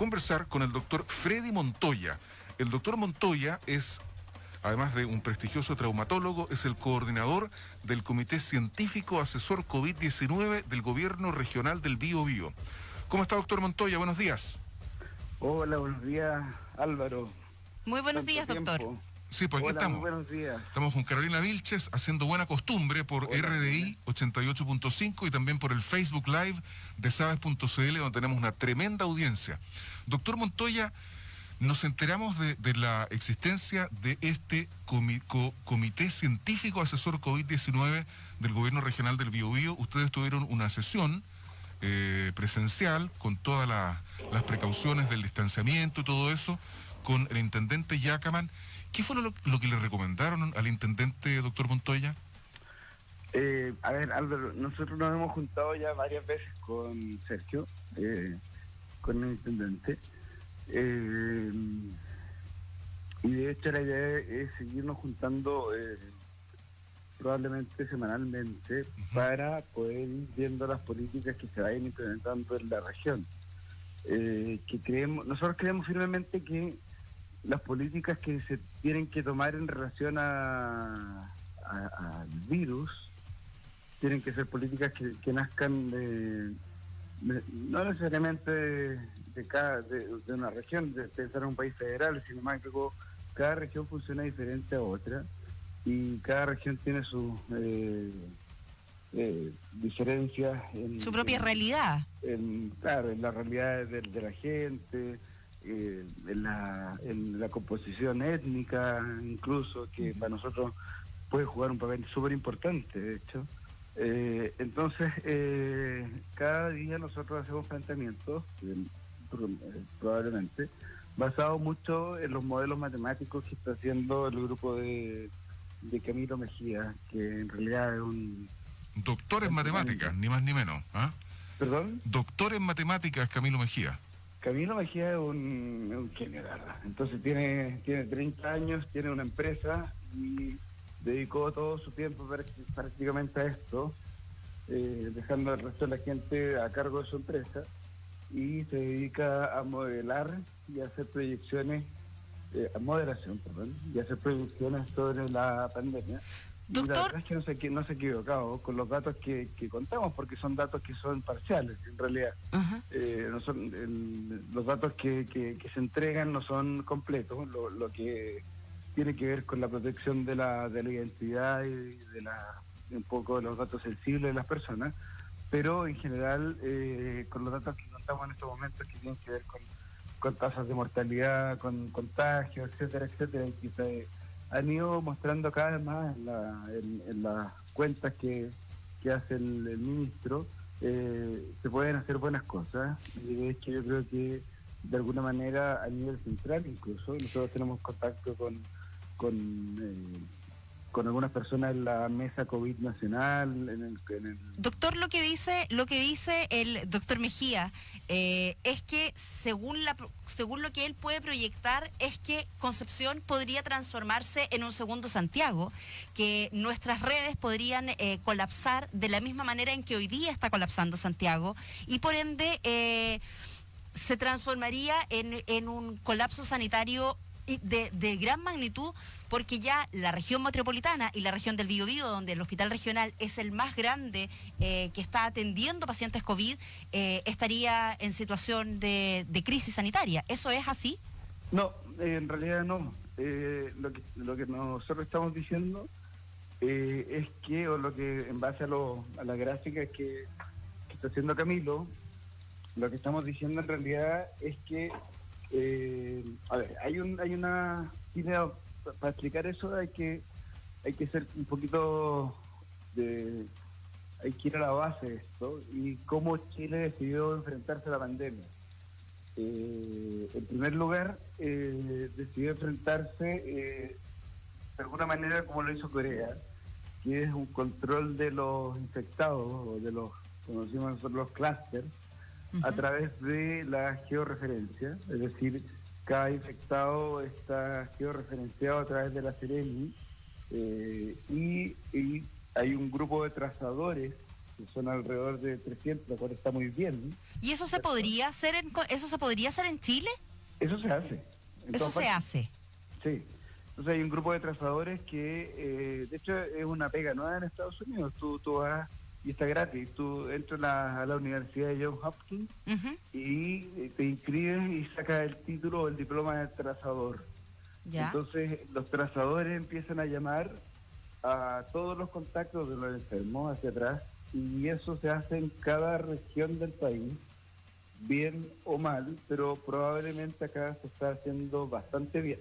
conversar con el doctor Freddy Montoya. El doctor Montoya es, además de un prestigioso traumatólogo, es el coordinador del Comité Científico Asesor COVID-19 del Gobierno Regional del Biobío. ¿Cómo está, doctor Montoya? Buenos días. Hola, buenos días, Álvaro. Muy buenos días, doctor. Sí, pues aquí Hola, estamos. muy buenos días. Estamos con Carolina Vilches haciendo buena costumbre por Hola, RDI 88.5 y también por el Facebook Live de sabes.cl, donde tenemos una tremenda audiencia. Doctor Montoya, nos enteramos de la existencia de este Comité Científico Asesor COVID-19 del Gobierno Regional del Biobío. Ustedes tuvieron una sesión presencial con todas las precauciones del distanciamiento y todo eso, con el intendente Yacaman. ¿Qué fue lo que le recomendaron al intendente, doctor Montoya? A ver, Álvaro, nosotros nos hemos juntado ya varias veces con Sergio, con el intendente, y de hecho la idea es seguirnos juntando probablemente semanalmente para poder ir viendo las políticas que se vayan implementando en la región. Nosotros creemos firmemente que las políticas que se tienen que tomar en relación al virus tienen que ser políticas que nazcan no necesariamente de una región, de ser un país federal, sino más que cada región funciona diferente a otra y cada región tiene sus diferencias en su propia realidad. Claro, en la realidad de la gente, en la composición étnica, incluso, que para nosotros puede jugar un papel súper importante, de hecho. Entonces, cada día nosotros hacemos planteamientos, probablemente, basados mucho en los modelos matemáticos que está haciendo el grupo de Camilo Mejía, que en realidad es un... Doctor en matemáticas, ni más ni menos. ¿Ah? ¿Perdón? Doctor en matemáticas, Camilo Mejía. Camilo Mejía es un genio, ¿verdad? Entonces tiene 30 años, tiene una empresa y dedicó todo su tiempo prácticamente a esto, dejando al resto de la gente a cargo de su empresa, y se dedica a modelar y a hacer proyecciones, y hacer proyecciones sobre la pandemia. Doctor, y la verdad es que no se ha equivocado con los datos que contamos, porque son datos que son parciales, en realidad. No son los datos que se entregan no son completos, lo que tiene que ver con la protección de la identidad y un poco de los datos sensibles de las personas, pero en general con los datos que contamos en estos momentos, que tienen que ver con tasas de mortalidad, con contagios, etcétera, y que se han ido mostrando cada vez más en las cuentas que hace el ministro, se pueden hacer buenas cosas. Y de hecho yo creo que de alguna manera a nivel central incluso, nosotros tenemos contacto con algunas personas en la mesa COVID nacional, Doctor, lo que dice el doctor Mejía es que según lo que él puede proyectar es que Concepción podría transformarse en un segundo Santiago, que nuestras redes podrían colapsar de la misma manera en que hoy día está colapsando Santiago, y por ende se transformaría en un colapso sanitario de gran magnitud, porque ya la región metropolitana y la región del Biobío, donde el hospital regional es el más grande que está atendiendo pacientes COVID, estaría en situación de crisis sanitaria. ¿Eso es así? No, en realidad no. Lo que nosotros estamos diciendo es que, o lo que en base a la gráfica que está haciendo Camilo, lo que estamos diciendo en realidad es que a ver, hay una... Para explicar eso hay que ser un poquito hay que ir a la base de esto y cómo Chile decidió enfrentarse a la pandemia. En primer lugar, decidió enfrentarse de alguna manera como lo hizo Corea, que es un control de los infectados, o de los, como decimos nosotros, los clústeres, a través de la georreferencia, es decir, cada infectado está georreferenciado a través de la Seremi, y hay un grupo de trazadores que son alrededor de 300, lo cual está muy bien. ¿Y eso se podría hacer en Chile? Eso se hace. En Eso todas se partes. hace. Sí. Entonces hay un grupo de trazadores que, de hecho, es una pega nueva en Estados Unidos. Tú vas y está gratis. Tú entras a la Universidad de Johns Hopkins Ujú. y te inscribes y sacas el título o el diploma de trazador. Ya. Entonces los trazadores empiezan a llamar a todos los contactos de los enfermos hacia atrás y eso se hace en cada región del país, bien o mal, pero probablemente acá se está haciendo bastante bien.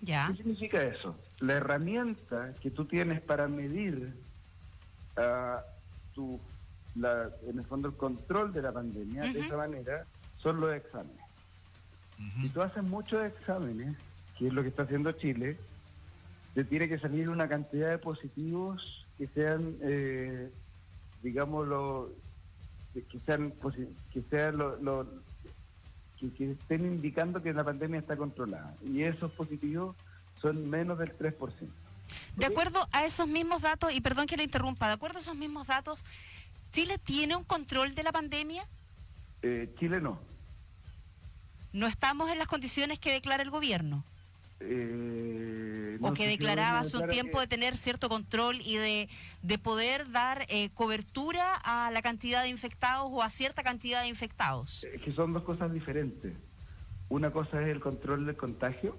Ya. ¿Qué significa eso? La herramienta que tú tienes para medir en el fondo el control de la pandemia, de esa manera, son los exámenes. Si tú haces muchos exámenes, que es lo que está haciendo Chile, te tiene que salir una cantidad de positivos que sean, digámoslo, que estén indicando que la pandemia está controlada. Y esos positivos son menos del 3%. De acuerdo a esos mismos datos, y perdón que lo interrumpa, de acuerdo a esos mismos datos, ¿Chile tiene un control de la pandemia? Chile no. ¿No estamos en las condiciones que declara el gobierno? No O que sé si declaraba el hace un gobierno tiempo de tener cierto control y de poder dar cobertura a la cantidad de infectados o a cierta cantidad de infectados. Es que son dos cosas diferentes. Una cosa es el control del contagio,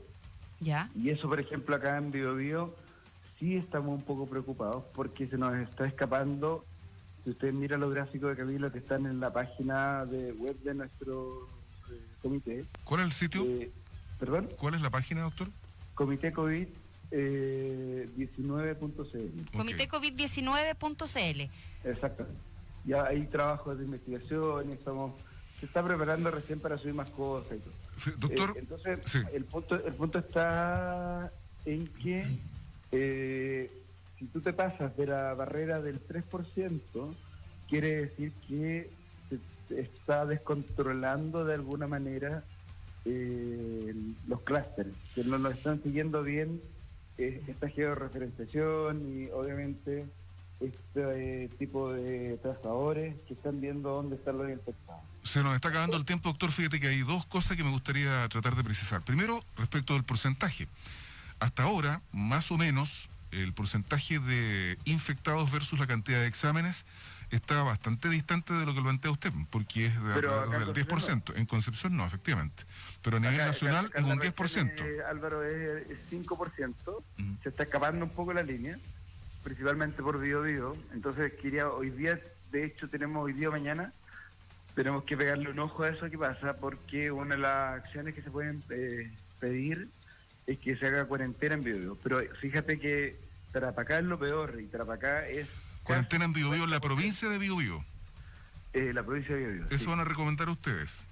¿Ya? y eso, por ejemplo, acá en Biobío sí estamos un poco preocupados porque se nos está escapando. Si usted mira los gráficos de Camilo que están en la página de web de nuestro comité. ¿Cuál es el sitio? ¿Perdón? ¿Cuál es la página, doctor? Comité COVID 19.cl. Comité COVID-19.cl. Exactamente. Ya hay trabajos de investigación y se está preparando recién para subir más cosas y todo. Sí, doctor, Entonces, sí. el punto está en que si tú te pasas de la barrera del 3%, quiere decir que se está descontrolando de alguna manera los clústeres, que no nos están siguiendo bien esta georreferenciación y obviamente este tipo de trazadores que están viendo dónde están los infectados. Se nos está acabando el tiempo, doctor. Fíjate que hay dos cosas que me gustaría tratar de precisar. Primero, respecto del porcentaje. Hasta ahora, más o menos, el porcentaje de infectados versus la cantidad de exámenes está bastante distante de lo que plantea usted, porque es del 10%. En Concepción no, efectivamente. Pero a nivel nacional es un 10%. Álvaro, es 5%. Se está escapando un poco la línea, principalmente por Biobío. Entonces, hoy día, de hecho, hoy día o mañana, tenemos que pegarle un ojo a eso que pasa, porque una de las acciones que se pueden pedir es que se haga cuarentena en Biobío. Pero fíjate que Tarapacá es lo peor, y Tarapacá es... Cuarentena en Biobío, en la provincia de Biobío. La provincia de Biobío. ¿Eso sí. van a recomendar ustedes?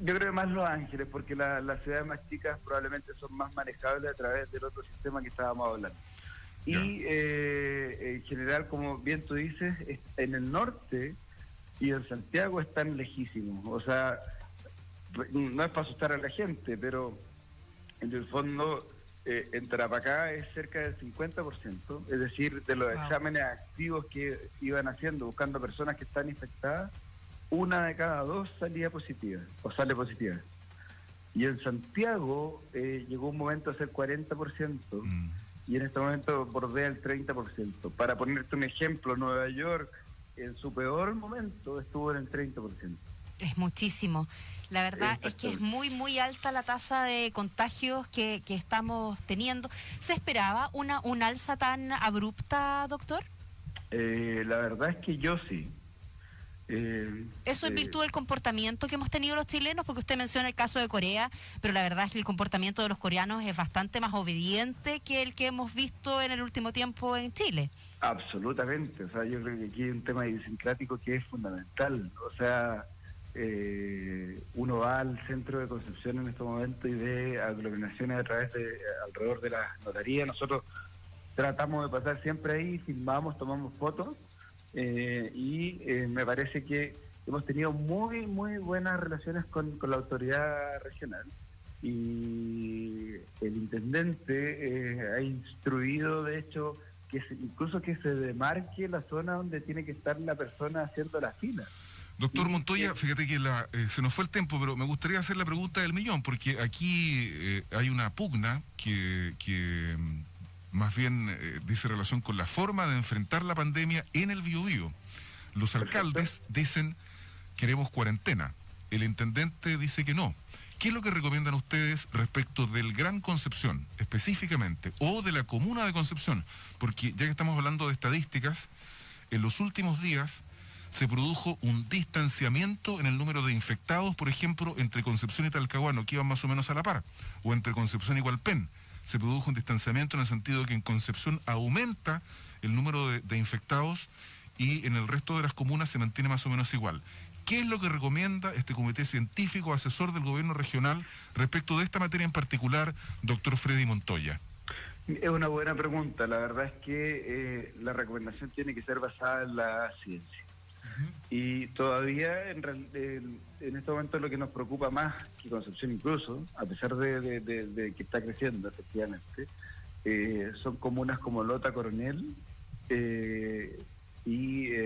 Yo creo que más Los Ángeles, porque las ciudades más chicas probablemente son más manejables a través del otro sistema que estábamos hablando. Ya. Y en general, como bien tú dices, en el norte y en Santiago están lejísimos. O sea, no es para asustar a la gente, pero en el fondo en Tarapacá es cerca del 50%, es decir, de los exámenes activos que iban haciendo, buscando personas que están infectadas, 1 de cada 2 salía positiva, o sale positiva. Y en Santiago llegó un momento a ser 40%, y en este momento bordea el 30%. Para ponerte un ejemplo, Nueva York, en su peor momento, estuvo en el 30%. Es muchísimo. La verdad es que es muy, muy alta la tasa de contagios que estamos teniendo. ¿Se esperaba un alza tan abrupta, doctor? La verdad es que yo sí. Eso en virtud del comportamiento que hemos tenido los chilenos, porque usted menciona el caso de Corea, pero la verdad es que el comportamiento de los coreanos es bastante más obediente que el que hemos visto en el último tiempo en Chile. Absolutamente. O sea, yo creo que aquí hay un tema idiosincrático que es fundamental. O sea, uno va al centro de Concepción en este momento y ve aglomeraciones alrededor de la notaría. Nosotros tratamos de pasar siempre ahí, filmamos, tomamos fotos, y me parece que hemos tenido muy, muy buenas relaciones con la autoridad regional. Y el intendente ha instruido, de hecho, incluso que se demarque la zona donde tiene que estar la persona haciendo la fila. Doctor Montoya, fíjate que se nos fue el tiempo, pero me gustaría hacer la pregunta del millón, porque aquí hay una pugna que más bien dice relación con la forma de enfrentar la pandemia en el Biobío. Los alcaldes dicen, queremos cuarentena. El intendente dice que no. ¿Qué es lo que recomiendan ustedes respecto del Gran Concepción, específicamente, o de la comuna de Concepción? Porque ya que estamos hablando de estadísticas, en los últimos días se produjo un distanciamiento en el número de infectados, por ejemplo, entre Concepción y Talcahuano, que iban más o menos a la par, o entre Concepción y Hualpén. Se produjo un distanciamiento en el sentido de que en Concepción aumenta el número de infectados y en el resto de las comunas se mantiene más o menos igual. ¿Qué es lo que recomienda este comité científico asesor del gobierno regional respecto de esta materia en particular, doctor Freddy Montoya? Es una buena pregunta. La verdad es que la recomendación tiene que ser basada en la ciencia. Y todavía en este momento lo que nos preocupa más que Concepción incluso, a pesar de que está creciendo efectivamente, son comunas como Lota, Coronel y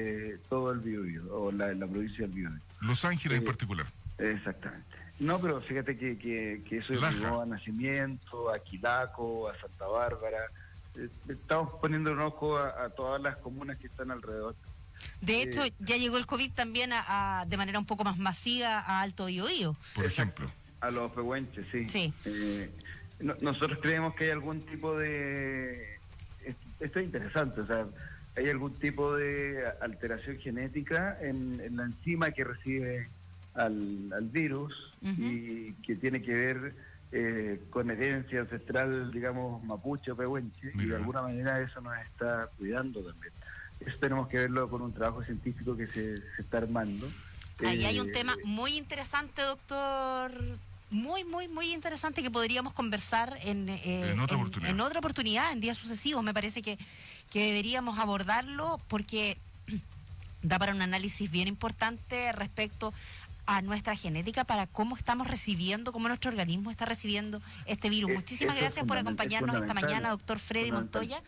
todo el Biobío, o la provincia del Biobío. Los Ángeles en particular. Exactamente. No, pero fíjate que eso llegó a Nacimiento, a Quilaco, a Santa Bárbara. Estamos poniendo un ojo a todas las comunas que están alrededor. De hecho, ya llegó el COVID también de manera un poco más masiva a Alto Biobío. Por ejemplo. A los pehuenches, sí. Sí. Nosotros creemos que hay algún tipo de... Esto es interesante, o sea, hay algún tipo de alteración genética en la enzima que recibe al virus y que tiene que ver con herencia ancestral, digamos, mapuche o pehuenche, y de alguna manera eso nos está cuidando también. Eso tenemos que verlo con un trabajo científico que se está armando. Ahí hay un tema muy interesante, doctor, muy interesante, que podríamos conversar en otra oportunidad, en días sucesivos. Me parece que deberíamos abordarlo porque da para un análisis bien importante respecto a nuestra genética, para cómo estamos recibiendo, cómo nuestro organismo está recibiendo este virus. Muchísimas gracias por acompañarnos esta mañana, doctor Freddy Montoya,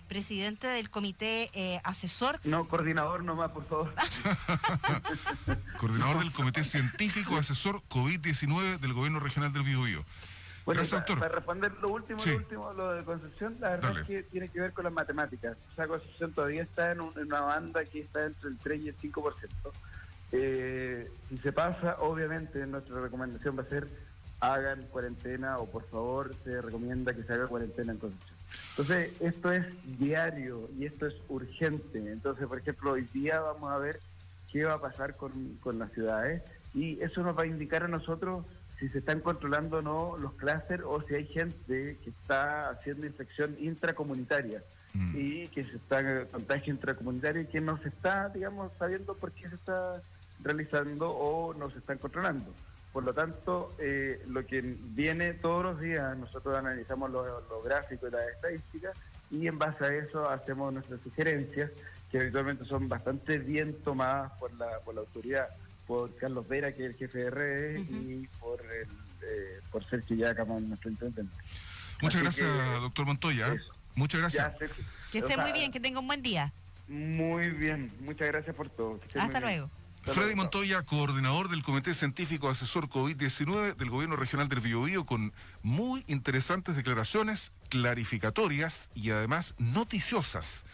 presidente del comité asesor. No, coordinador nomás, por favor. Coordinador del comité científico asesor COVID-19 del gobierno regional del Biobío. Bueno, gracias, doctor. Para responder lo último, lo de Concepción, la verdad es que tiene que ver con las matemáticas. O sea, Concepción todavía está en una banda que está entre el 3 y el 5%. Si se pasa, obviamente nuestra recomendación va a ser hagan cuarentena, o por favor se recomienda que se haga cuarentena en Concepción. Entonces, esto es diario y esto es urgente. Entonces, por ejemplo, hoy día vamos a ver qué va a pasar con las ciudades, y eso nos va a indicar a nosotros si se están controlando o no los clústeres, o si hay gente que está haciendo infección intracomunitaria y que se está contagio intracomunitario y que no se está, digamos, sabiendo por qué se está realizando o no se están controlando. Por lo tanto, lo que viene todos los días, nosotros analizamos los gráficos y las estadísticas, y en base a eso hacemos nuestras sugerencias, que habitualmente son bastante bien tomadas por la autoridad, por Carlos Vera, que es el jefe de redes, y por Sergio Yacama, nuestro intendente. Muchas gracias, doctor Montoya. Eso. Muchas gracias. Que esté muy bien, que tenga un buen día. Muy bien, muchas gracias por todo. Hasta luego. Freddy Montoya, coordinador del Comité Científico Asesor COVID-19 del Gobierno Regional del Biobío, con muy interesantes declaraciones clarificatorias y además noticiosas.